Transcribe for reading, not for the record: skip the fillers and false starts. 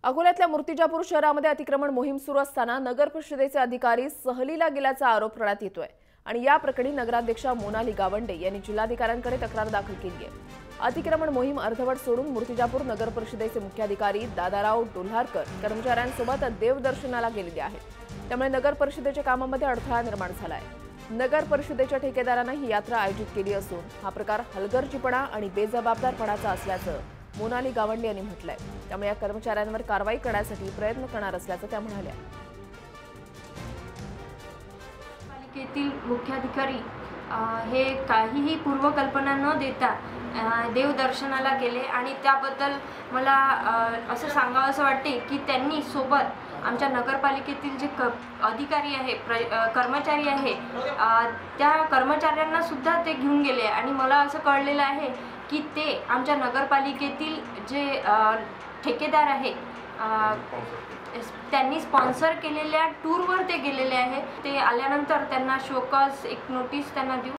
अकोल्यातल्या मूर्तिजापूर शहरामध्ये अतिक्रमण मोहीम सुरू असताना नगर परिषदेचे अधिकारी सहलीला गेल्याचा आरोप करण्यात येतोय आणि या प्रकरणी नगराध्यक्षा मोनाली गावंडे यांनी जिल्हाधिकाऱ्यांकडे तक्रार दाखल केली आहे। अतिक्रमण मोहीम अर्धवट सोडून मूर्तिजापूर नगर परिषदेचे मुख्याधिकारी दादाराव डोल्हारकर कर्मचाऱ्यांसोबत देवदर्शनाला गेलेले आहेत। त्यामुळे नगर परिषदेच्या कामामध्ये अडथळा निर्माण झाला आहे। नगर परिषदेच्या ठेकेदाराने ही यात्रा आयोजित केली असून हा प्रकार हलगर्जीपणा आणि बेजबाबदारपणाचा असल्याचं मोनाली गावंडे यांनी म्हटलंय। त्यामुळे या कर्मचाऱ्यांवर कारवाई करण्यासाठी प्रयत्न करणार असल्याचं त्या म्हणाल्या। पालिकेतील मुख्याधिकारी हे काहीही पूर्वकल्पना न देता देवदर्शनाला गेले आणि त्याबद्दल मला असं सांगावंसं वाटते की त्यांनी सोबत आमच्या नगरपालिकेतील जे अधिकारी आहे कर्मचारी आहे त्या कर्मचाऱ्यांना सुद्धा ते घेऊन गेले आणि मला असं कळलेलं आहे की ते आमच्या नगरपालिकेतील जे ठेकेदार आहे त्यांनी स्पॉन्सर केलेल्या टूरवर ते गेलेले आहे। ते आल्यानंतर त्यांना शोकॉज एक नोटीस त्यांना देऊ